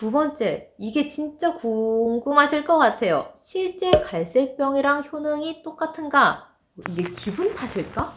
두 번째, 이게 진짜 궁금하실 것 같아요. 실제 갈색병이랑 효능이 똑같은가? 이게 기분 탓일까?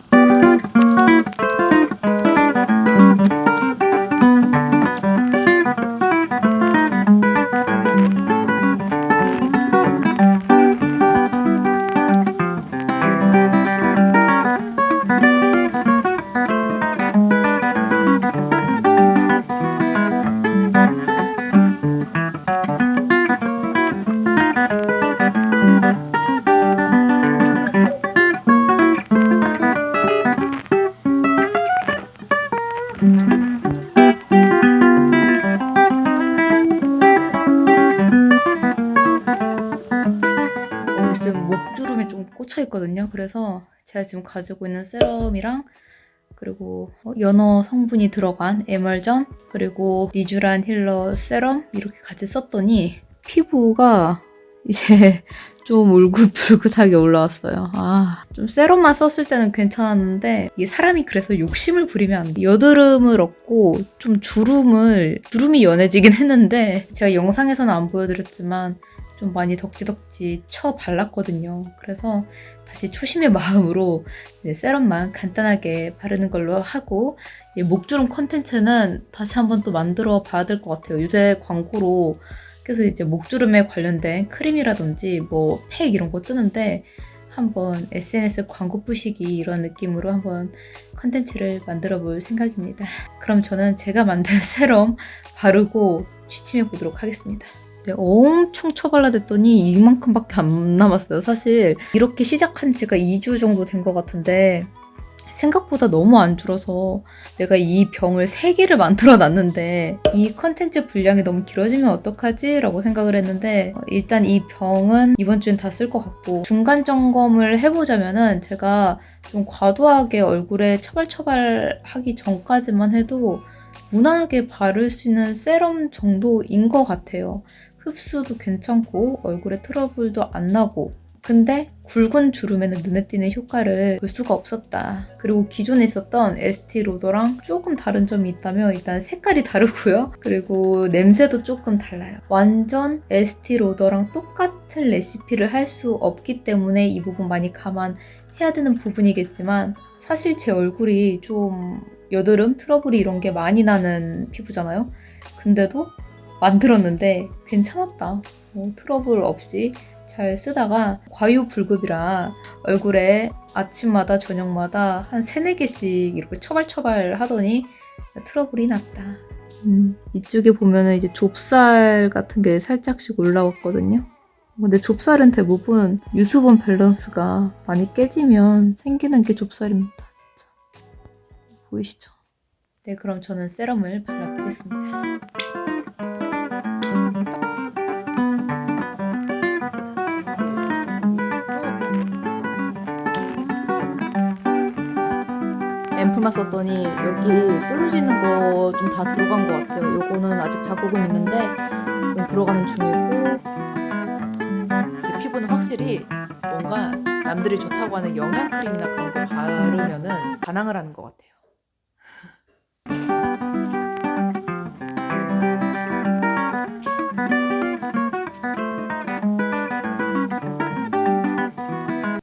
지금 목주름에 좀 꽂혀 있거든요. 그래서 제가 지금 가지고 있는 세럼이랑 그리고 연어 성분이 들어간 에멀전 그리고 리쥬란 힐러 세럼 이렇게 같이 썼더니 피부가 이제 좀 울긋불긋하게 올라왔어요. 좀 세럼만 썼을 때는 괜찮았는데 이게 사람이 그래서 욕심을 부리면 안 돼. 여드름을 얻고 좀 주름이 연해지긴 했는데 제가 영상에서는 안 보여드렸지만 좀 많이 덕지덕지 쳐 발랐거든요. 그래서 다시 초심의 마음으로 세럼만 간단하게 바르는 걸로 하고 목주름 컨텐츠는 다시 한번 또 만들어 봐야 될 것 같아요. 요새 광고로 계속 이제 목주름에 관련된 크림이라든지 뭐 팩 이런 거 뜨는데 한번 SNS 광고 부시기 이런 느낌으로 한번 컨텐츠를 만들어 볼 생각입니다. 그럼 저는 제가 만든 세럼 바르고 취침해 보도록 하겠습니다. 네, 엄청 처발라댔더니 이만큼밖에 안 남았어요. 사실 이렇게 시작한 지가 2주 정도 된 것 같은데 생각보다 너무 안 줄어서 내가 이 병을 3개를 만들어 놨는데 이 컨텐츠 분량이 너무 길어지면 어떡하지? 라고 생각을 했는데 일단 이 병은 이번 주엔 다 쓸 것 같고 중간 점검을 해보자면은 제가 좀 과도하게 얼굴에 처발처발하기 전까지만 해도 무난하게 바를 수 있는 세럼 정도인 것 같아요. 흡수도 괜찮고 얼굴에 트러블도 안 나고 근데 굵은 주름에는 눈에 띄는 효과를 볼 수가 없었다. 그리고 기존에 있었던 에스티 로더랑 조금 다른 점이 있다면 일단 색깔이 다르고요. 그리고 냄새도 조금 달라요. 완전 에스티 로더랑 똑같은 레시피를 할 수 없기 때문에 이 부분 많이 감안해야 되는 부분이겠지만 사실 제 얼굴이 좀 여드름, 트러블이 이런 게 많이 나는 피부잖아요. 근데도 만들었는데 괜찮았다. 트러블 없이 잘 쓰다가 과유불급이라 얼굴에 아침마다 저녁마다 한 3-4개씩 이렇게 처발처발 하더니 트러블이 났다. 이쪽에 보면은 이제 좁쌀 같은 게 살짝씩 올라왔거든요. 근데 좁쌀은 대부분 유수분 밸런스가 많이 깨지면 생기는 게 좁쌀입니다. 진짜. 보이시죠? 네, 그럼 저는 세럼을 발라보겠습니다. 앰플만 썼더니 여기 뾰루지는 거 좀 다 들어간 것 같아요. 요거는 아직 자국은 있는데 이건 들어가는 중이고 제 피부는 확실히 뭔가 남들이 좋다고 하는 영양크림이나 그런 거 바르면은 반항을 하는 것 같아요.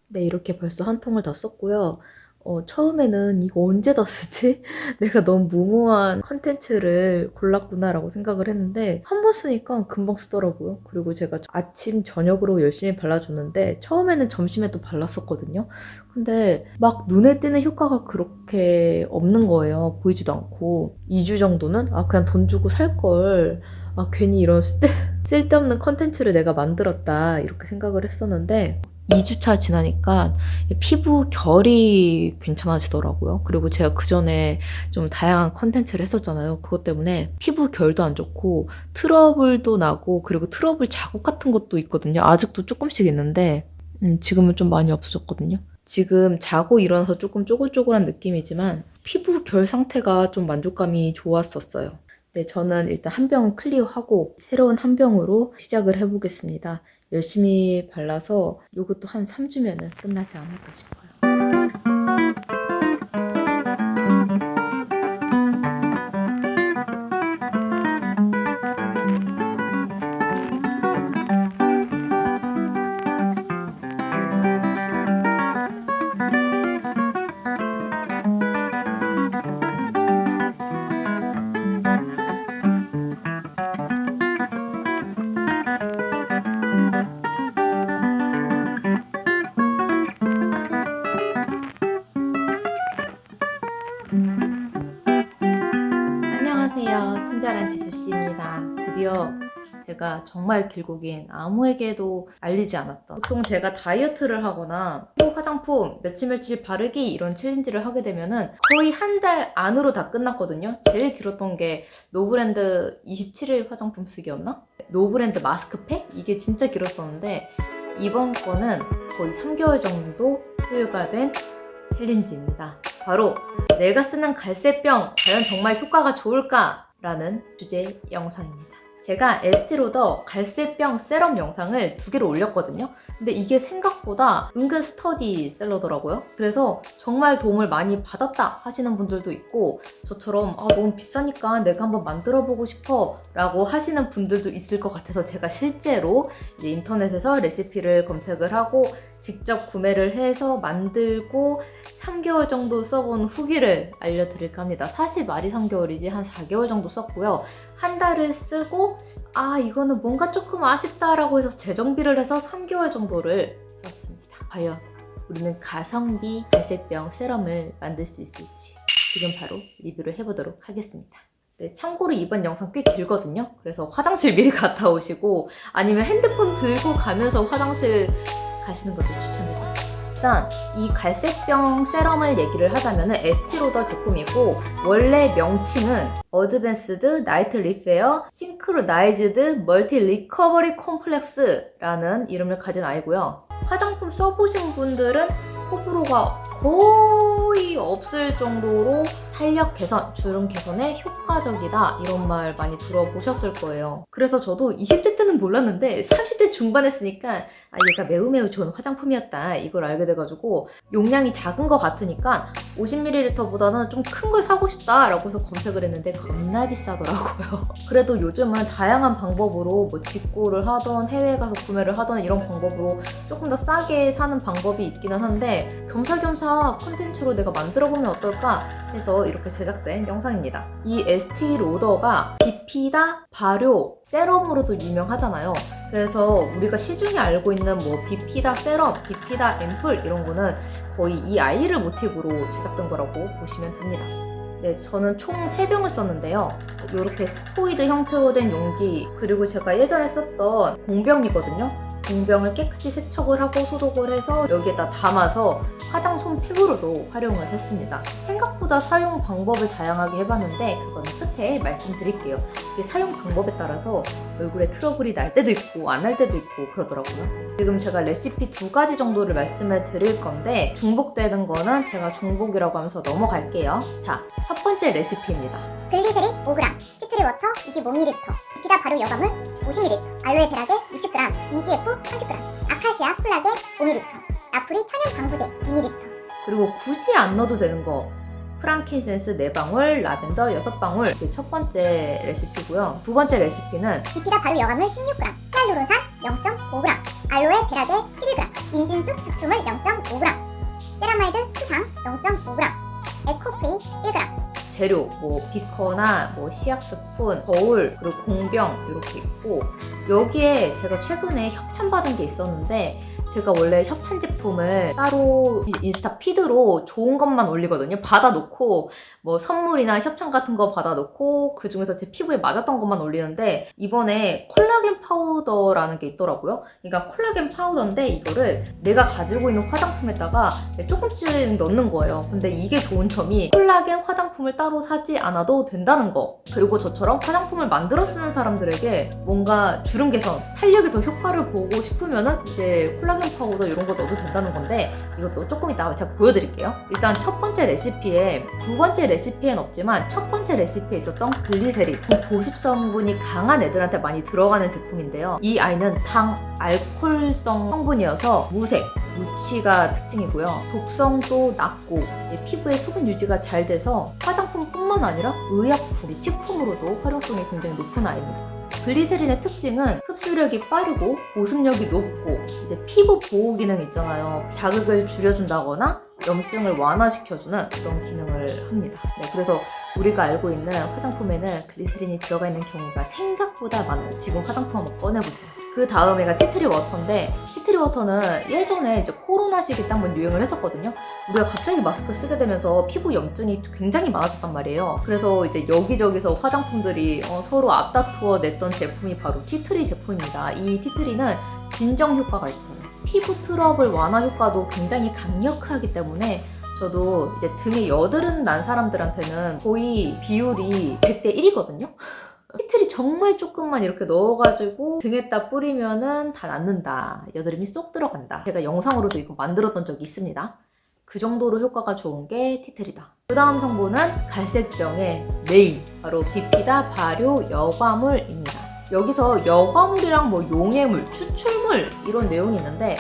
네, 이렇게 벌써 한 통을 다 썼고요. 처음에는 이거 언제 다 쓰지? 내가 너무 무모한 컨텐츠를 골랐구나라고 생각을 했는데 한 번 쓰니까 금방 쓰더라고요. 그리고 제가 아침, 저녁으로 열심히 발라줬는데 처음에는 점심에도 발랐었거든요. 근데 막 눈에 띄는 효과가 그렇게 없는 거예요. 보이지도 않고. 2주 정도는 그냥 돈 주고 살 걸. 괜히 이런 쓸데없는 컨텐츠를 내가 만들었다 이렇게 생각을 했었는데 2주차 지나니까 피부 결이 괜찮아지더라고요. 그리고 제가 그 전에 좀 다양한 컨텐츠를 했었잖아요. 그것 때문에 피부 결도 안 좋고 트러블도 나고 그리고 트러블 자국 같은 것도 있거든요. 아직도 조금씩 있는데 지금은 좀 많이 없어졌거든요. 지금 자고 일어나서 조금 쪼글쪼글한 느낌이지만 피부 결 상태가 좀 만족감이 좋았었어요. 네, 저는 일단 한 병은 클리어하고 새로운 한 병으로 시작을 해보겠습니다. 열심히 발라서 이것도 한 3주면은 끝나지 않을까 싶어요. 드디어 제가 정말 길고 긴 아무에게도 알리지 않았던, 보통 제가 다이어트를 하거나 또 화장품 며칠 바르기 이런 챌린지를 하게 되면은 거의 한 달 안으로 다 끝났거든요. 제일 길었던 게 노브랜드 27일 화장품 쓰기였나? 노브랜드 마스크팩? 이게 진짜 길었었는데 이번 거는 거의 3개월 정도 소요가 된 챌린지입니다. 바로 내가 쓰는 갈색병 과연 정말 효과가 좋을까? 라는 주제 영상입니다. 제가 에스티로더 갈색병 세럼 영상을 2개를 올렸거든요. 근데 이게 생각보다 은근 스터디셀러더라고요. 그래서 정말 도움을 많이 받았다 하시는 분들도 있고, 저처럼 너무 비싸니까 내가 한번 만들어보고 싶어 라고 하시는 분들도 있을 것 같아서 제가 실제로 이제 인터넷에서 레시피를 검색을 하고 직접 구매를 해서 만들고 3개월 정도 써본 후기를 알려드릴까 합니다. 사실 말이 3개월이지 한 4개월 정도 썼고요. 한 달을 쓰고 이거는 뭔가 조금 아쉽다라고 해서 재정비를 해서 3개월 정도를 썼습니다. 과연 우리는 가성비 갈색병 세럼을 만들 수 있을지 지금 바로 리뷰를 해보도록 하겠습니다. 네, 참고로 이번 영상 꽤 길거든요. 그래서 화장실 미리 갔다 오시고 아니면 핸드폰 들고 가면서 화장실 가시는 것도 추천드립니다. 일단 이 갈색병 세럼을 얘기를 하자면 에스티로더 제품이고, 원래 명칭은 어드밴스드 나이트 리페어 싱크로나이즈드 멀티 리커버리 콤플렉스라는 이름을 가진 아이고요. 화장품 써보신 분들은 호불호가 거의 없을 정도로 탄력 개선, 주름 개선에 효과적이다 이런 말 많이 들어보셨을 거예요. 그래서 저도 20대 때는 몰랐는데 30대 중반에 쓰니까 얘가 매우 좋은 화장품이었다 이걸 알게 돼가지고, 용량이 작은 것 같으니까 50ml보다는 좀 큰 걸 사고 싶다 라고 해서 검색을 했는데 겁나 비싸더라고요. 그래도 요즘은 다양한 방법으로 뭐 직구를 하던 해외에 가서 구매를 하던 이런 방법으로 조금 더 싸게 사는 방법이 있기는 한데, 겸사겸사 콘텐츠로 내가 만들어보면 어떨까 해서 이렇게 제작된 영상입니다. 이 에스티 로더가 비피다 발효 세럼으로도 유명하잖아요. 그래서 우리가 시중에 알고 있는 뭐 비피다 세럼, 비피다 앰플 이런 거는 거의 이 아이를 모티브로 제작된 거라고 보시면 됩니다. 네, 저는 총 3병을 썼는데요. 이렇게 스포이드 형태로 된 용기, 그리고 제가 예전에 썼던 공병이거든요. 공병을 깨끗이 세척을 하고 소독을 해서 여기에다 담아서 화장솜팩으로도 활용을 했습니다. 생각보다 사용 방법을 다양하게 해봤는데 그거는 끝에 말씀드릴게요. 이게 사용 방법에 따라서 얼굴에 트러블이 날 때도 있고 안 날 때도 있고 그러더라고요. 지금 제가 레시피 2가지 정도를 말씀을 드릴 건데 중복되는 거는 제가 중복이라고 하면서 넘어갈게요. 자, 첫 번째 레시피입니다. 글리세린 5g, 티트리워터 25ml, 비피다 발효 여과물 50ml, 알로에 베라게 60g, EGF 30g, 아카시아 콜라겐 5ml, 나프리 천연 방부제 2ml. 그리고 굳이 안 넣어도 되는 거, 프랑킨센스 4방울, 라벤더 6방울. 이게 첫 번째 레시피고요. 두 번째 레시피는 비피다 발효 여과물 16g, 히알루론산 0.5g, 알로에 베라게 11g, 인진숙 추출물 0.5g, 세라마이드 수상 0.5g, 에코프리 1g. 재료, 뭐 비커나 뭐 시약 스푼, 거울, 그리고 공병 이렇게 있고, 여기에 제가 최근에 협찬받은 게 있었는데, 제가 원래 협찬 제품을 따로 인스타 피드로 좋은 것만 올리거든요. 받아놓고 뭐 선물이나 협찬 같은 거 받아놓고 그 중에서 제 피부에 맞았던 것만 올리는데, 이번에 콜라겐 파우더라는 게 있더라고요. 그러니까 콜라겐 파우더인데 이거를 내가 가지고 있는 화장품에다가 조금씩 넣는 거예요. 근데 이게 좋은 점이 콜라겐 화장품을 따로 사지 않아도 된다는 거. 그리고 저처럼 화장품을 만들어 쓰는 사람들에게 뭔가 주름 개선, 탄력이 더 효과를 보고 싶으면은 이제 콜라겐 파우더 이런 거 넣어도 된다는 건데, 이것도 조금 이따가 제가 보여드릴게요. 일단 첫 번째 레시피에, 두 번째 레시피엔 없지만 첫 번째 레시피에 있었던 글리세린, 보습 성분이 강한 애들한테 많이 들어가는 제품인데요. 이 아이는 당, 알코올성 성분이어서 무색, 무취가 특징이고요. 독성도 낮고 피부의 수분 유지가 잘 돼서 화장품뿐만 아니라 의약품, 식품으로도 활용성이 굉장히 높은 아이입니다. 글리세린의 특징은 흡수력이 빠르고 보습력이 높고, 이제 피부 보호 기능 있잖아요. 자극을 줄여준다거나 염증을 완화시켜주는 그런 기능을 합니다. 네, 그래서 우리가 알고 있는 화장품에는 글리세린이 들어가 있는 경우가 생각보다 많아요. 지금 화장품 한번 꺼내보세요. 그 다음에가 티트리 워터인데, 티트리 워터는 예전에 이제 코로나 시기 때 한번 유행을 했었거든요. 우리가 갑자기 마스크를 쓰게 되면서 피부 염증이 굉장히 많아졌단 말이에요. 그래서 이제 여기저기서 화장품들이 서로 앞다투어 냈던 제품이 바로 티트리 제품입니다. 이 티트리는 진정 효과가 있어요. 피부 트러블 완화 효과도 굉장히 강력하기 때문에 저도 이제 등에 여드름 난 사람들한테는 거의 비율이 100대 1이거든요. 티트리 정말 조금만 이렇게 넣어가지고 등에다 뿌리면은 다 낫는다. 여드름이 쏙 들어간다. 제가 영상으로도 이거 만들었던 적이 있습니다. 그 정도로 효과가 좋은 게 티트리다. 그 다음 성분은 갈색병의 메인, 바로 비피다 발효 여과물입니다. 여기서 여과물이랑 뭐 용해물, 추출물 이런 내용이 있는데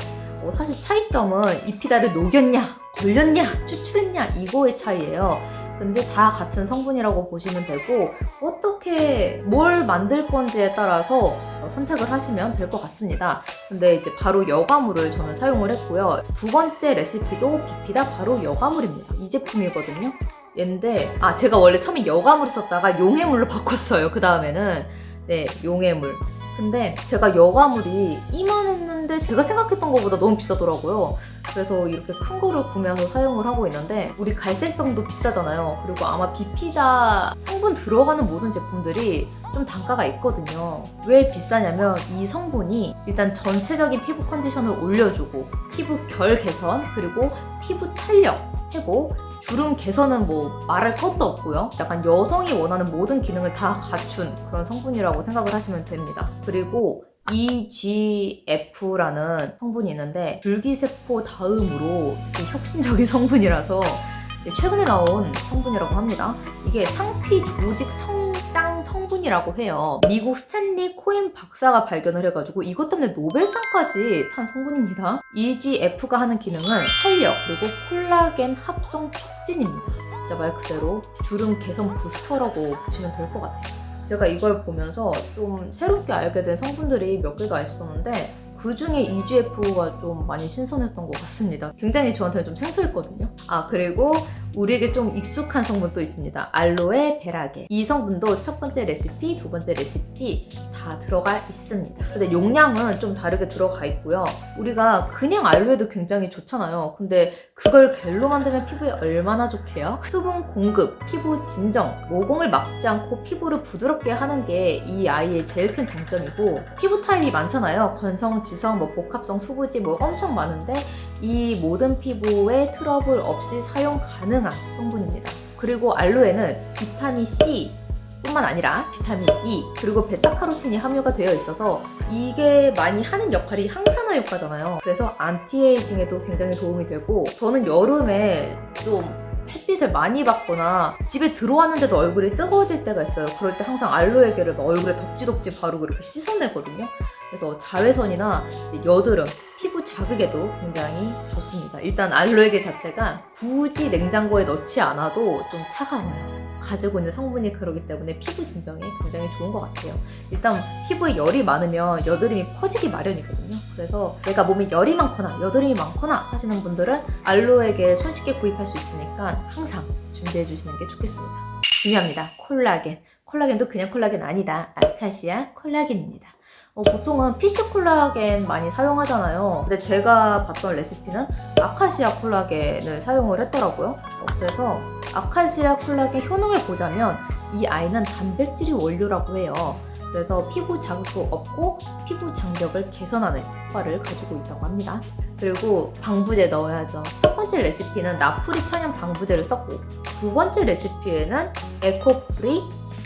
사실 차이점은 이피다를 녹였냐, 걸렸냐, 추출했냐 이거의 차이예요. 근데 다 같은 성분이라고 보시면 되고 어떻게 뭘 만들 건지에 따라서 선택을 하시면 될 것 같습니다. 근데 이제 바로 여과물을 저는 사용을 했고요. 두 번째 레시피도 비피다 바로 여과물입니다. 이 제품이거든요. 얘인데 제가 원래 처음에 여과물을 썼다가 용해물로 바꿨어요. 그 다음에는 네, 용해물. 근데 제가 여과물이 이만했는데 제가 생각했던 것보다 너무 비싸더라고요. 그래서 이렇게 큰 거를 구매해서 사용을 하고 있는데, 우리 갈색병도 비싸잖아요. 그리고 아마 비피다 성분 들어가는 모든 제품들이 좀 단가가 있거든요. 왜 비싸냐면 이 성분이 일단 전체적인 피부 컨디션을 올려주고 피부 결 개선, 그리고 피부 탄력, 회복, 주름 개선은 뭐 말할 것도 없고요. 약간 여성이 원하는 모든 기능을 다 갖춘 그런 성분이라고 생각을 하시면 됩니다. 그리고 EGF라는 성분이 있는데 줄기세포 다음으로 혁신적인 성분이라서 최근에 나온 성분이라고 합니다. 이게 상피 조직 성장 성분이라고 해요. 미국 스탠리 코엔 박사가 발견을 해가지고 이것 때문에 노벨상까지 탄 성분입니다. EGF가 하는 기능은 탄력 그리고 콜라겐 합성 촉진입니다. 진짜 말 그대로 주름 개선 부스터라고 보시면 될 것 같아요. 제가 이걸 보면서 좀 새롭게 알게 된 성분들이 몇 개가 있었는데 그 중에 EGF가 좀 많이 신선했던 것 같습니다. 굉장히 저한테는 좀 생소했거든요. 그리고 우리에게 좀 익숙한 성분도 있습니다. 알로에 베라겐. 이 성분도 첫 번째 레시피, 두 번째 레시피 다 들어가 있습니다. 근데 용량은 좀 다르게 들어가 있고요. 우리가 그냥 알로에도 굉장히 좋잖아요. 근데 그걸 겔로 만들면 피부에 얼마나 좋게요? 수분 공급, 피부 진정, 모공을 막지 않고 피부를 부드럽게 하는 게 이 아이의 제일 큰 장점이고, 피부 타입이 많잖아요. 건성, 지성, 뭐 복합성, 수부지 뭐 엄청 많은데 이 모든 피부에 트러블 없이 사용 가능한 성분입니다. 그리고 알로에는 비타민 C 뿐만 아니라 비타민 E 그리고 베타카로틴이 함유가 되어 있어서 이게 많이 하는 역할이 항산화 효과잖아요. 그래서 안티에이징에도 굉장히 도움이 되고, 저는 여름에 좀 햇빛을 많이 받거나 집에 들어왔는데도 얼굴이 뜨거워질 때가 있어요. 그럴 때 항상 알로에 겔을 얼굴에 덕지덕지 바르고 이렇게 씻어내거든요. 그래서 자외선이나 여드름, 피부 자극에도 굉장히 좋습니다. 일단 알로에 겔 자체가 굳이 냉장고에 넣지 않아도 좀 차가워요. 가지고 있는 성분이 그러기 때문에 피부 진정에 굉장히 좋은 것 같아요. 일단 피부에 열이 많으면 여드름이 퍼지기 마련이거든요. 그래서 내가 몸에 열이 많거나 여드름이 많거나 하시는 분들은 알로에 겔 손쉽게 구입할 수 있으니까 항상 준비해 주시는 게 좋겠습니다. 중요합니다. 콜라겐. 콜라겐도 그냥 콜라겐 아니다. 아카시아 콜라겐입니다. 보통은 피쉬 콜라겐 많이 사용하잖아요. 근데 제가 봤던 레시피는 아카시아 콜라겐을 사용을 했더라고요. 그래서 아카시아 콜라겐 효능을 보자면 이 아이는 단백질이 원료라고 해요. 그래서 피부 자극도 없고 피부 장벽을 개선하는 효과를 가지고 있다고 합니다. 그리고 방부제 넣어야죠. 첫 번째 레시피는 나프리 천연 방부제를 썼고, 두 번째 레시피에는 에코프리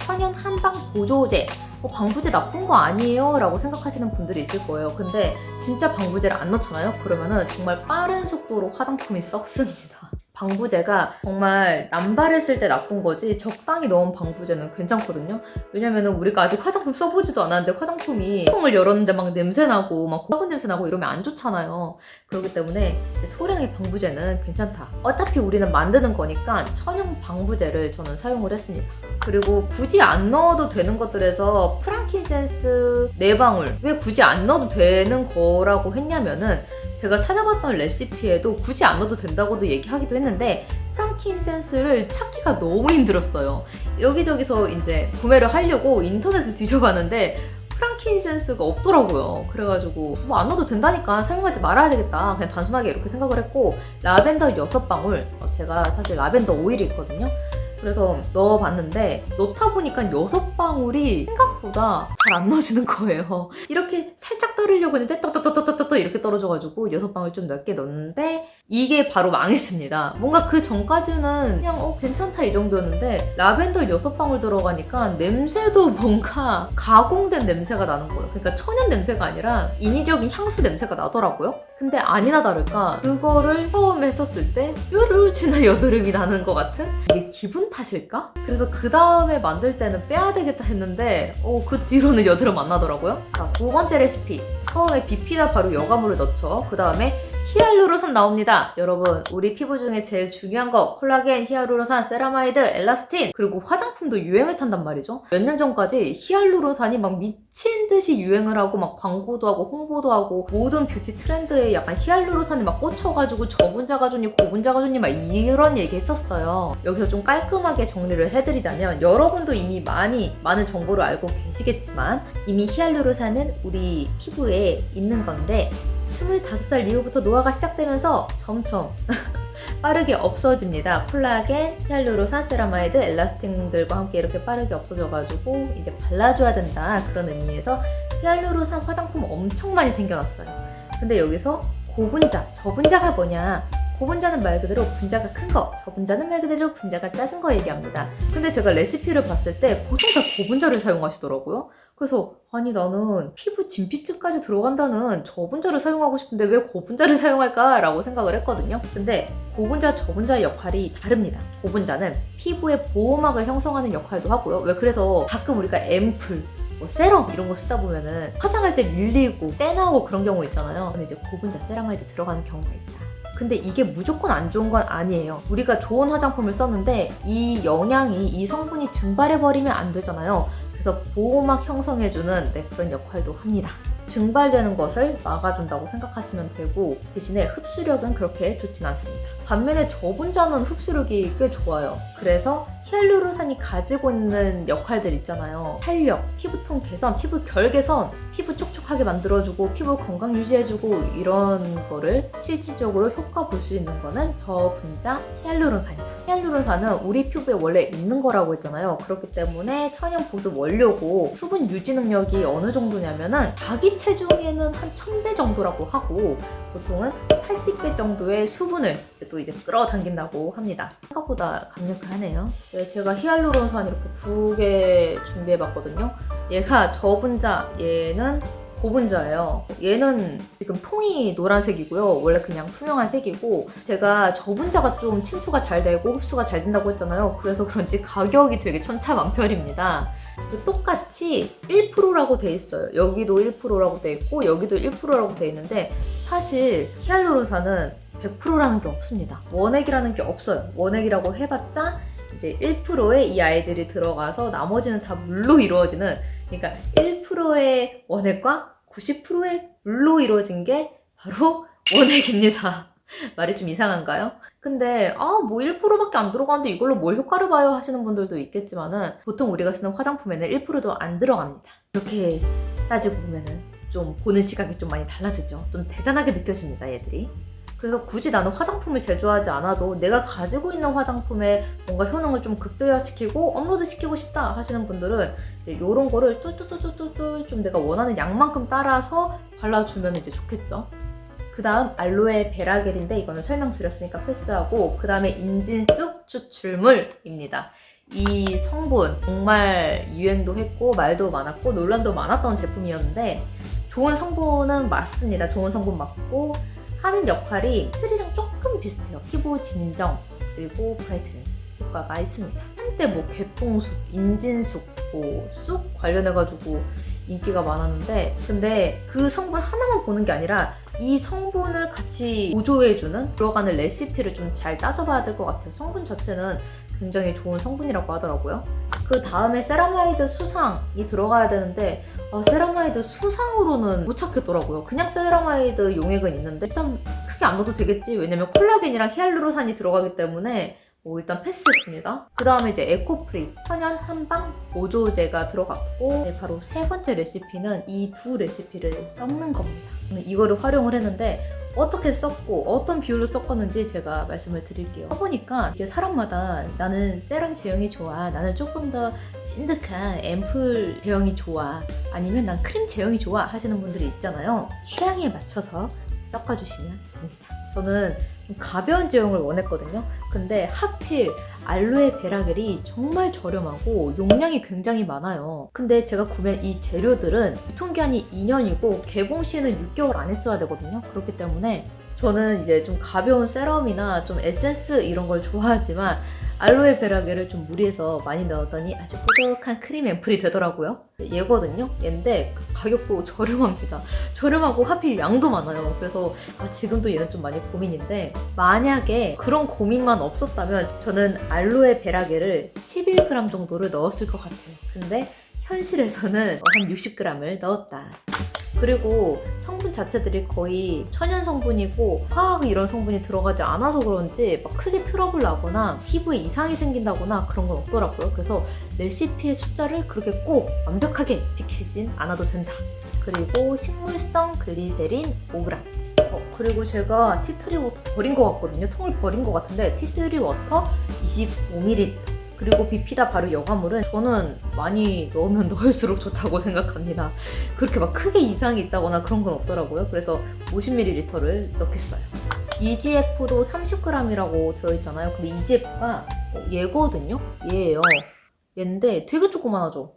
천연 한방 보조제. 방부제 나쁜 거 아니에요? 라고 생각하시는 분들이 있을 거예요. 근데 진짜 방부제를 안 넣잖아요? 그러면은 정말 빠른 속도로 화장품이 썩습니다. 방부제가 정말 남발했을 때 나쁜 거지 적당히 넣은 방부제는 괜찮거든요. 왜냐면은 우리가 아직 화장품 써보지도 않았는데 화장품이 뚜껑을 열었는데 막 냄새나고 막 화분 냄새나고 이러면 안 좋잖아요. 그렇기 때문에 소량의 방부제는 괜찮다. 어차피 우리는 만드는 거니까 천연 방부제를 저는 사용을 했습니다. 그리고 굳이 안 넣어도 되는 것들에서 프랑킨센스 4방울 왜 굳이 안 넣어도 되는 거라고 했냐면은, 제가 찾아봤던 레시피에도 굳이 안 넣어도 된다고도 얘기하기도 했는데 프랑킨센스를 찾기가 너무 힘들었어요. 여기저기서 이제 구매를 하려고 인터넷을 뒤져봤는데 프랑킨센스가 없더라고요. 그래가지고 뭐 안 넣어도 된다니까 사용하지 말아야 되겠다. 그냥 단순하게 이렇게 생각을 했고 라벤더 6방울, 제가 사실 라벤더 오일이 있거든요. 그래서 넣어봤는데 넣다 보니까 6방울이 생각보다 잘 안 넣어지는 거예요. 이렇게 살짝 떨으려고 했는데 떠떠떠떠떠떠 이렇게 떨어져가지고 6방울 좀 넓게 넣었는데 이게 바로 망했습니다. 뭔가 그 전까지는 그냥 괜찮다 이 정도였는데 라벤더 6방울 들어가니까 냄새도 뭔가 가공된 냄새가 나는 거예요. 그러니까 천연 냄새가 아니라 인위적인 향수 냄새가 나더라고요. 근데 아니나 다를까 그거를 처음에 썼을 때 뾰루지나 여드름이 나는 것 같은? 이게 기분 탓일까? 그래서 그 다음에 만들 때는 빼야 되겠다 했는데 그 뒤로는 여드름 안 나더라고요. 자, 두 번째 레시피. 처음에 비피다 바로 여과물을 넣죠. 그 다음에 히알루론산 나옵니다. 여러분, 우리 피부 중에 제일 중요한 거 콜라겐, 히알루론산, 세라마이드, 엘라스틴, 그리고 화장품도 유행을 탄단 말이죠. 몇 년 전까지 히알루론산이 막 미친 듯이 유행을 하고 막 광고도 하고 홍보도 하고 모든 뷰티 트렌드에 약간 히알루론산이 막 꽂혀가지고 저분자가 좋니 고분자가 좋니 막 이런 얘기 했었어요. 여기서 좀 깔끔하게 정리를 해드리자면 여러분도 이미 많은 정보를 알고 계시겠지만 이미 히알루론산은 우리 피부에 있는 건데 25살 이후부터 노화가 시작되면서 점점 빠르게 없어집니다. 콜라겐, 히알루론산, 세라마이드, 엘라스틴들과 함께 이렇게 빠르게 없어져가지고 이제 발라줘야 된다. 그런 의미에서 히알루론산 화장품 엄청 많이 생겨났어요. 근데 여기서 고분자, 저분자가 뭐냐? 고분자는 말 그대로 분자가 큰 거, 저분자는 말 그대로 분자가 작은 거 얘기합니다. 근데 제가 레시피를 봤을 때 보통 다 고분자를 사용하시더라고요. 그래서 아니 나는 피부 진피층까지 들어간다는 저분자를 사용하고 싶은데 왜 고분자를 사용할까? 라고 생각을 했거든요. 근데 고분자, 저분자의 역할이 다릅니다. 고분자는 피부의 보호막을 형성하는 역할도 하고요. 왜 그래서 가끔 우리가 앰플, 세럼 이런 거 쓰다 보면은 화장할 때 밀리고 때 나오고 그런 경우 있잖아요. 근데 이제 고분자, 세라마이드 들어가는 경우가 있다. 근데 이게 무조건 안 좋은 건 아니에요. 우리가 좋은 화장품을 썼는데 이 영양이, 이 성분이 증발해버리면 안 되잖아요. 그래서 보호막 형성해주는 그런 역할도 합니다. 증발되는 것을 막아준다고 생각하시면 되고 대신에 흡수력은 그렇게 좋진 않습니다. 반면에 저분자는 흡수력이 꽤 좋아요. 그래서 히알루론산이 가지고 있는 역할들 있잖아요. 탄력, 피부톤 개선, 피부 결 개선, 피부 촉촉하게 만들어주고 피부 건강 유지해주고 이런 거를 실질적으로 효과 볼 수 있는 거는 저분자 히알루론산이에요. 히알루론산은 우리 피부에 원래 있는 거라고 했잖아요. 그렇기 때문에 천연 보습 원료고 수분 유지 능력이 어느 정도냐면은 자기 체중에는 한 1000배 정도라고 하고 보통은 80배 정도의 수분을 또 이제 끌어당긴다고 합니다. 생각보다 강력하네요. 네, 제가 히알루론산 이렇게 2개 준비해봤거든요. 얘가 저분자, 얘는 고분자예요. 얘는 지금 통이 노란색이고요. 원래 그냥 투명한 색이고 제가 저분자가 좀 침투가 잘 되고 흡수가 잘 된다고 했잖아요. 그래서 그런지 가격이 되게 천차만별입니다. 똑같이 1%라고 돼 있어요. 여기도 1%라고 돼 있고 여기도 1%라고 돼 있는데 사실 히알루론산은 100%라는 게 없습니다. 원액이라는 게 없어요. 원액이라고 해봤자 이제 1%의 이 아이들이 들어가서 나머지는 다 물로 이루어지는, 그러니까 1%의 원액과 90%의 물로 이루어진 게 바로 원액입니다. 말이 좀 이상한가요? 근데 뭐 1%밖에 안 들어가는데 이걸로 뭘 효과를 봐요 하시는 분들도 있겠지만은 보통 우리가 쓰는 화장품에는 1%도 안 들어갑니다. 이렇게 따지고 보면은 좀 보는 시각이 좀 많이 달라지죠. 좀 대단하게 느껴집니다, 얘들이. 그래서 굳이 나는 화장품을 제조하지 않아도 내가 가지고 있는 화장품에 뭔가 효능을 좀 극대화시키고 업로드시키고 싶다 하시는 분들은 이런 거를 똘똘똘똘똘 좀 내가 원하는 양만큼 따라서 발라주면 이제 좋겠죠. 그 다음 알로에 베라겔인데 이거는 설명드렸으니까 패스하고, 그 다음에 인진쑥 추출물입니다. 이 성분 정말 유행도 했고 말도 많았고 논란도 많았던 제품이었는데 좋은 성분은 맞습니다. 좋은 성분 맞고 하는 역할이 스리랑 조금 비슷해요. 피부 진정 그리고 브라이트닝 효과가 있습니다. 한때 뭐 개풍쑥, 인진쑥, 쑥 관련해가지고 인기가 많았는데 근데 그 성분 하나만 보는 게 아니라 이 성분을 같이 보조해주는 들어가는 레시피를 좀 잘 따져봐야 될 것 같아요. 성분 자체는 굉장히 좋은 성분이라고 하더라고요. 그 다음에 세라마이드 수상이 들어가야 되는데 세라마이드 수상으로는 못 찾겠더라고요. 그냥 세라마이드 용액은 있는데 일단 크게 안 넣어도 되겠지. 왜냐면 콜라겐이랑 히알루론산이 들어가기 때문에 일단 패스했습니다. 그 다음에 이제 에코프리 천연 한방 보조제가 들어갔고 네, 바로 세 번째 레시피는 이 두 레시피를 섞는 겁니다. 이거를 활용을 했는데 어떻게 썼고 어떤 비율로 섞었는지 제가 말씀을 드릴게요. 해보니까 이게 사람마다 나는 세럼 제형이 좋아, 나는 조금 더 찐득한 앰플 제형이 좋아, 아니면 난 크림 제형이 좋아 하시는 분들이 있잖아요. 취향에 맞춰서 섞어주시면 됩니다. 저는 좀 가벼운 제형을 원했거든요. 근데 하필 알로에 베라겔이 정말 저렴하고 용량이 굉장히 많아요. 근데 제가 구매한 이 재료들은 유통기한이 2년이고 개봉 시에는 6개월 안에 써야 되거든요. 그렇기 때문에 저는 이제 좀 가벼운 세럼이나 좀 에센스 이런 걸 좋아하지만 알로에 베라겔을 좀 무리해서 많이 넣었더니 아주 꾸덕한 크림 앰플이 되더라고요. 얘거든요. 얘인데 그 가격도 저렴합니다. 저렴하고 하필 양도 많아요. 그래서 지금도 얘는 좀 많이 고민인데 만약에 그런 고민만 없었다면 저는 알로에 베라겔을 11g 정도를 넣었을 것 같아요. 근데 현실에서는 한 60g을 넣었다. 그리고 성분 자체들이 거의 천연 성분이고 화학 이런 성분이 들어가지 않아서 그런지 막 크게 트러블 나거나 피부에 이상이 생긴다거나 그런 건 없더라고요. 그래서 레시피의 숫자를 그렇게 꼭 완벽하게 지키진 않아도 된다. 그리고 식물성 글리세린 5g. 그리고 제가 티트리 워터 버린 것 같거든요. 통을 버린 것 같은데 티트리 워터 25ml. 그리고 비피다 바르 여과물은 저는 많이 넣으면 넣을수록 좋다고 생각합니다. 그렇게 막 크게 이상이 있다거나 그런 건 없더라고요. 그래서 50ml를 넣겠어요. EGF도 30g이라고 되어 있잖아요. 근데 EGF가 얘거든요. 얘예요. 얘인데 되게 조그만하죠.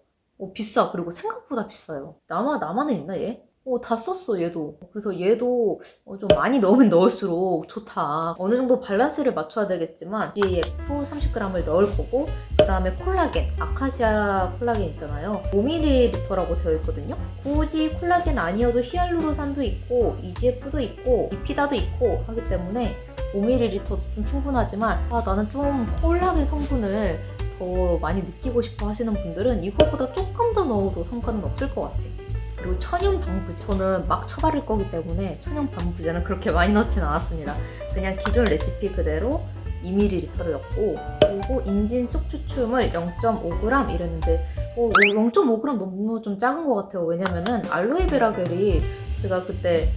비싸. 그리고 생각보다 비싸요. 나만은 있나 얘? 다 썼어 얘도. 그래서 얘도 좀 많이 넣으면 넣을수록 좋다. 어느 정도 밸런스를 맞춰야 되겠지만 EGF 30g을 넣을 거고, 그 다음에 콜라겐, 아카시아 콜라겐 있잖아요. 5ml라고 되어 있거든요. 굳이 콜라겐 아니어도 히알루론산도 있고 EGF도 있고 비피다도 있고 하기 때문에 5ml도 좀 충분하지만 나는 좀 콜라겐 성분을 더 많이 느끼고 싶어 하시는 분들은 이거보다 조금 더 넣어도 상관은 없을 것 같아요. 그리고 천연 방부제, 저는 막 쳐바를 거기 때문에 천연 방부제는 그렇게 많이 넣지는 않았습니다. 그냥 기존 레시피 그대로 2ml를 넣고, 그리고 인진 속 추출물 0.5g 이랬는데 0.5g 너무 좀 작은 것 같아요. 왜냐면은 알로에 베라겔이 제가 그때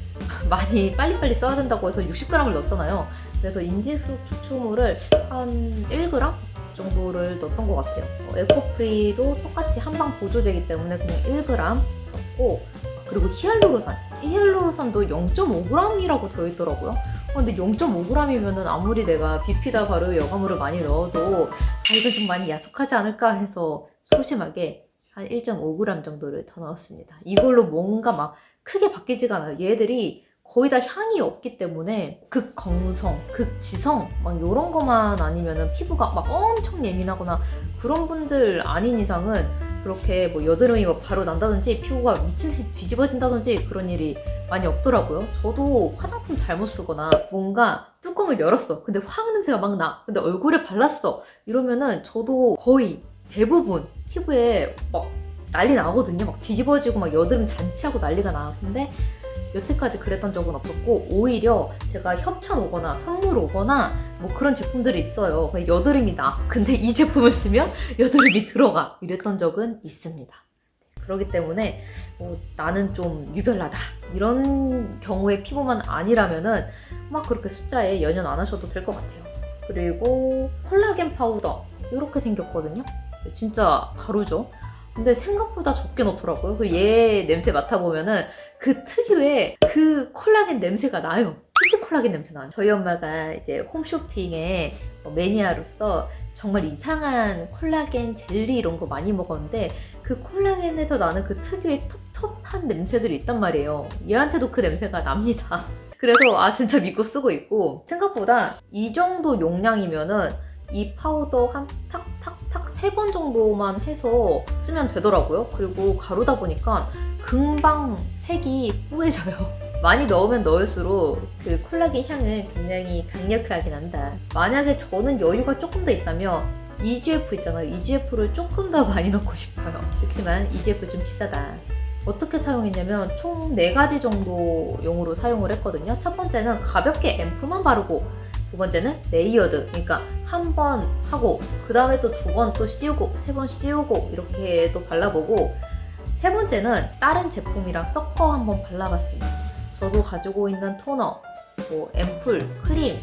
많이 빨리빨리 써야 된다고 해서 60g을 넣었잖아요. 그래서 인진 속 추출물을 한 1g 정도를 넣었던 것 같아요. 에코프리도 똑같이 한방 보조제이기 때문에 그냥 1g 그리고 히알루론산도 0.5g이라고 되어 있더라고요. 근데 0.5g이면은 아무리 내가 비피다 바르 여과물을 많이 넣어도 이건 좀 많이 야속하지 않을까 해서 소심하게 한 1.5g 정도를 더 넣었습니다. 이걸로 뭔가 막 크게 바뀌지가 않아요. 얘들이 거의 다 향이 없기 때문에 극건성, 극지성 막 이런 것만 아니면은 피부가 막 엄청 예민하거나 그런 분들 아닌 이상은 그렇게 뭐 여드름이 뭐 바로 난다든지 피부가 미친듯이 뒤집어진다든지 그런 일이 많이 없더라고요. 저도 화장품 잘못 쓰거나 뭔가 뚜껑을 열었어. 근데 화학 냄새가 막 나. 근데 얼굴에 발랐어. 이러면은 저도 거의 대부분 피부에 막 난리 나거든요. 막 뒤집어지고 막 여드름 잔치하고 난리가 나. 근데 여태까지 그랬던 적은 없었고, 오히려 제가 협찬 오거나 선물 오거나 뭐 그런 제품들이 있어요. 여드름이 나. 근데 이 제품을 쓰면 여드름이 들어가. 이랬던 적은 있습니다. 그렇기 때문에 나는 좀 유별나다. 이런 경우의 피부만 아니라면은 막 그렇게 숫자에 연연 안 하셔도 될 것 같아요. 그리고 콜라겐 파우더 이렇게 생겼거든요. 진짜 다르죠? 근데 생각보다 적게 넣더라고요. 얘 냄새 맡아보면은 그 특유의 그 콜라겐 냄새가 나요. 피지 콜라겐 냄새 나요. 저희 엄마가 이제 홈쇼핑의 매니아로서 정말 이상한 콜라겐 젤리 이런 거 많이 먹었는데 그 콜라겐에서 나는 그 특유의 텁텁한 냄새들이 있단 말이에요. 얘한테도 그 냄새가 납니다. 그래서 진짜 믿고 쓰고 있고, 생각보다 이 정도 용량이면은 이 파우더 한 탁탁탁 3번 정도만 해서 쓰면 되더라고요. 그리고 가루다 보니까 금방 색이 뿌해져요. 많이 넣으면 넣을수록 그 콜라겐 향은 굉장히 강력하게 난다. 만약에 저는 여유가 조금 더 있다면 EGF 있잖아요. EGF를 조금 더 많이 넣고 싶어요. 그렇지만 EGF 좀 비싸다. 어떻게 사용했냐면 총 4가지 정도 용으로 사용을 했거든요. 첫 번째는 가볍게 앰플만 바르고, 두 번째는 레이어드. 그러니까 한 번 하고 그 다음에 또 두 번 또 씌우고 세 번 씌우고 이렇게 또 발라보고, 세 번째는 다른 제품이랑 섞어 한번 발라봤습니다. 저도 가지고 있는 토너, 뭐 앰플, 크림,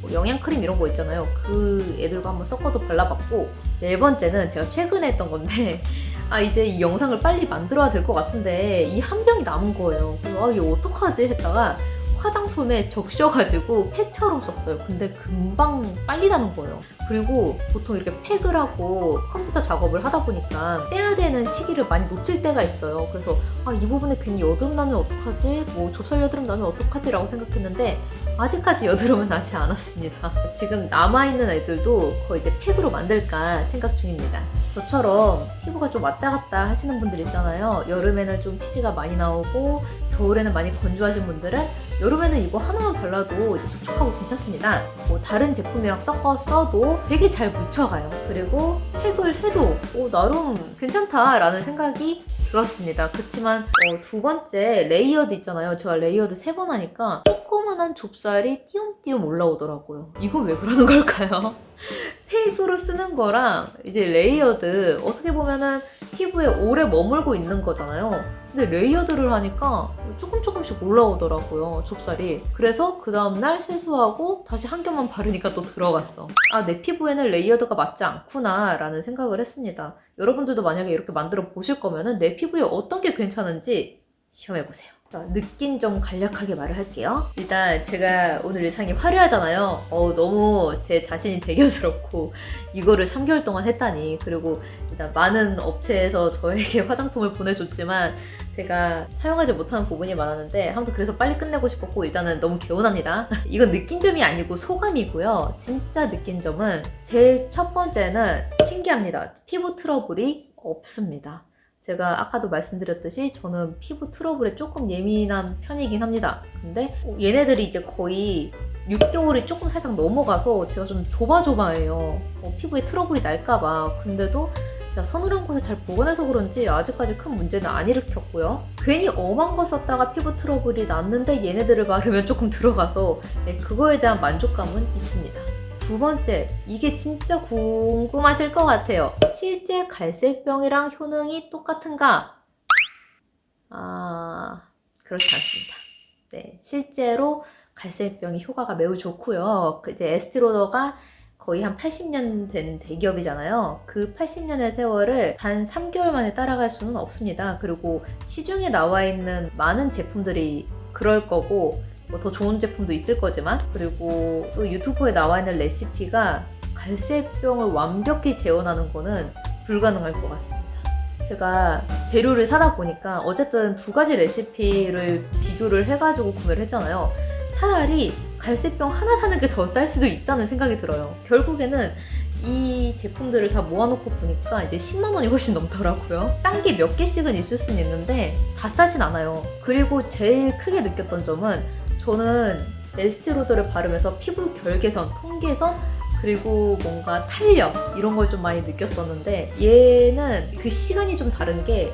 뭐 영양크림 이런 거 있잖아요. 그 애들과 한번 섞어도 발라봤고, 네 번째는 제가 최근에 했던 건데 이제 이 영상을 빨리 만들어야 될 것 같은데 이 한 병이 남은 거예요. 그래서 이거 어떡하지 했다가 화장솜에 적셔가지고 팩처럼 썼어요. 근데 금방 빨리 나는 거예요. 그리고 보통 이렇게 팩을 하고 컴퓨터 작업을 하다 보니까 떼야 되는 시기를 많이 놓칠 때가 있어요. 그래서 이 부분에 괜히 여드름 나면 어떡하지? 뭐 좁쌀 여드름 나면 어떡하지? 라고 생각했는데 아직까지 여드름은 나지 않았습니다. 지금 남아있는 애들도 거의 이제 팩으로 만들까 생각 중입니다. 저처럼 피부가 좀 왔다 갔다 하시는 분들 있잖아요. 여름에는 좀 피지가 많이 나오고 겨울에는 많이 건조하신 분들은 여름에는 이거 하나만 발라도 이제 촉촉하고 괜찮습니다. 뭐 다른 제품이랑 섞어 써도 되게 잘 묻혀가요. 그리고 팩을 해도 나름 괜찮다라는 생각이 들었습니다. 그렇지만 두 번째 레이어드 있잖아요. 제가 레이어드 3번 하니까 조그만한 좁쌀이 띄엄띄엄 올라오더라고요. 이건 왜 그러는 걸까요? 팩으로 쓰는 거랑 이제 레이어드, 어떻게 보면은 피부에 오래 머물고 있는 거잖아요. 근데 레이어드를 하니까 조금씩 올라오더라고요, 좁쌀이. 그래서 그 다음날 세수하고 다시 한 겹만 바르니까 또 들어갔어. 내 피부에는 레이어드가 맞지 않구나 라는 생각을 했습니다. 여러분들도 만약에 이렇게 만들어 보실 거면은 내 피부에 어떤 게 괜찮은지 시험해보세요. 자, 느낀 점 간략하게 말을 할게요. 일단 제가 오늘 의상이 화려하잖아요. 너무 제 자신이 대견스럽고 이거를 3개월 동안 했다니. 그리고 일단 많은 업체에서 저에게 화장품을 보내줬지만 제가 사용하지 못하는 부분이 많았는데 아무튼 그래서 빨리 끝내고 싶었고, 일단은 너무 개운합니다. 이건 느낀 점이 아니고 소감이고요. 진짜 느낀 점은 제일 첫 번째는 신기합니다. 피부 트러블이 없습니다. 제가 아까도 말씀드렸듯이 저는 피부 트러블에 조금 예민한 편이긴 합니다. 근데 얘네들이 이제 거의 6개월이 조금 살짝 넘어가서 제가 좀 조바조바해요. 피부에 트러블이 날까봐. 근데도 서늘한 곳에 잘 보관해서 그런지 아직까지 큰 문제는 안 일으켰고요. 괜히 엄한 거 썼다가 피부 트러블이 났는데 얘네들을 바르면 조금 들어가서 그거에 대한 만족감은 있습니다. 두 번째, 이게 진짜 궁금하실 것 같아요. 실제 갈색병이랑 효능이 똑같은가? 그렇지 않습니다. 네, 실제로 갈색병이 효과가 매우 좋고요. 이제 에스티로더가 거의 한 80년 된 대기업이잖아요. 그 80년의 세월을 단 3개월 만에 따라갈 수는 없습니다. 그리고 시중에 나와 있는 많은 제품들이 그럴 거고, 뭐 더 좋은 제품도 있을 거지만, 그리고 또 유튜브에 나와 있는 레시피가 갈색병을 완벽히 재현하는 거는 불가능할 것 같습니다. 제가 재료를 사다 보니까 어쨌든 두 가지 레시피를 비교를 해가지고 구매를 했잖아요. 차라리 갈색병 하나 사는 게 더 쌀 수도 있다는 생각이 들어요. 결국에는 이 제품들을 다 모아놓고 보니까 이제 10만 원이 훨씬 넘더라고요. 싼 게 몇 개씩은 있을 수는 있는데 다 싸진 않아요. 그리고 제일 크게 느꼈던 점은, 저는 에스티로더를 바르면서 피부 결개선, 통개선, 그리고 뭔가 탄력 이런 걸 좀 많이 느꼈었는데 얘는 그 시간이 좀 다른 게,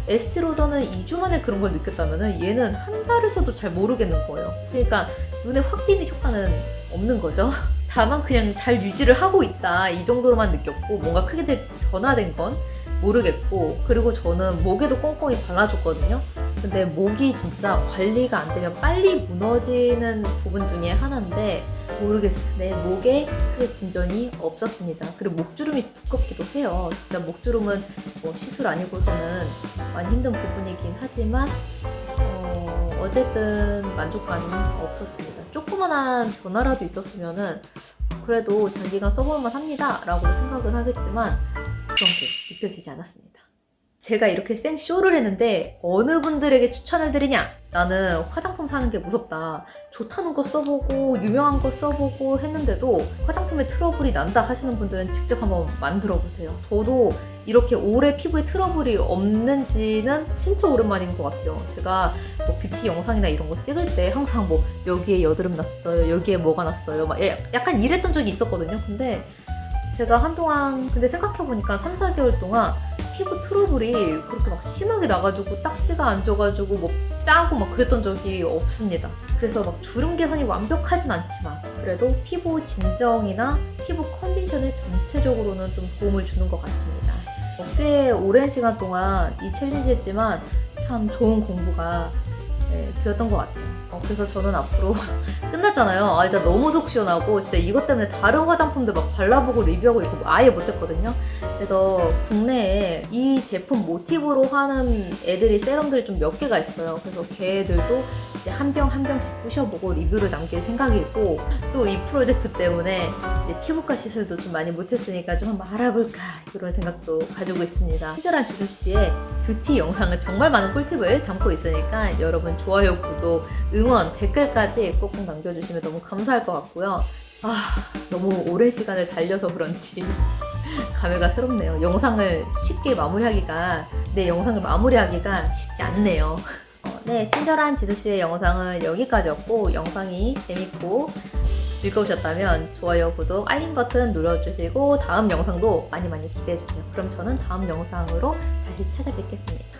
에스티로더는 2주 만에 그런 걸 느꼈다면 얘는 한 달을 써도 잘 모르겠는 거예요. 그러니까 눈에 확 띄는 효과는 없는 거죠. 다만 그냥 잘 유지를 하고 있다 이 정도로만 느꼈고, 뭔가 크게 변화된 건 모르겠고, 그리고 저는 목에도 꼼꼼히 발라줬거든요. 근데 목이 진짜 관리가 안 되면 빨리 무너지는 부분 중에 하나인데 모르겠어요. 내 목에 크게 진전이 없었습니다. 그리고 목주름이 두껍기도 해요. 진짜 목주름은 뭐 시술 아니고서는 많이 힘든 부분이긴 하지만 어쨌든 만족감이 없었습니다. 조그만한 변화라도 있었으면은 그래도 장기간 써볼만 합니다 라고 생각은 하겠지만 그런 게 느껴지지 않았습니다. 제가 이렇게 생쇼를 했는데 어느 분들에게 추천을 드리냐? 나는 화장품 사는 게 무섭다. 좋다는 거 써보고 유명한 거 써보고 했는데도 화장품에 트러블이 난다 하시는 분들은 직접 한번 만들어보세요. 저도 이렇게 오래 피부에 트러블이 없는지는 진짜 오랜만인 것 같아요. 제가 뭐 뷰티 영상이나 이런 거 찍을 때 항상 뭐 여기에 여드름 났어요, 여기에 뭐가 났어요, 막 약간 이랬던 적이 있었거든요. 근데 제가 한동안 근데 생각해보니까 3, 4개월 동안 피부 트러블이 그렇게 막 심하게 나가지고 딱지가 안 져가지고 뭐 짜고 막 그랬던 적이 없습니다. 그래서 막 주름 개선이 완벽하진 않지만 그래도 피부 진정이나 피부 컨디션에 전체적으로는 좀 도움을 주는 것 같습니다. 꽤 오랜 시간 동안 이 챌린지 했지만 참 좋은 공부가 되었던 것 같아요. 그래서 저는 앞으로 끝났잖아요. 진짜 너무 속 시원하고 진짜 이것 때문에 다른 화장품들 막 발라보고 리뷰하고 이거 아예 못했거든요. 그래서 국내에 이 제품 모티브로 하는 애들이 세럼들이 좀 몇 개가 있어요. 그래서 걔들도 이제 한 병 한 병씩 부셔보고 리뷰를 남길 생각이고 또 이 프로젝트 때문에 이제 피부과 시술도 좀 많이 못했으니까 좀 한번 알아볼까 이런 생각도 가지고 있습니다. 친절한 지수씨의 뷰티 영상은 정말 많은 꿀팁을 담고 있으니까 여러분 좋아요, 구독, 응원, 댓글까지 꼭꼭 남겨주시면 너무 감사할 것 같고요. 너무 오랜 시간을 달려서 그런지 감회가 새롭네요. 영상을 쉽게 마무리하기가, 내 영상을 마무리하기가 쉽지 않네요. 네, 친절한 지수씨의 영상은 여기까지였고, 영상이 재밌고 즐거우셨다면 좋아요, 구독, 알림 버튼 눌러주시고 다음 영상도 많이 기대해주세요. 그럼 저는 다음 영상으로 다시 찾아뵙겠습니다.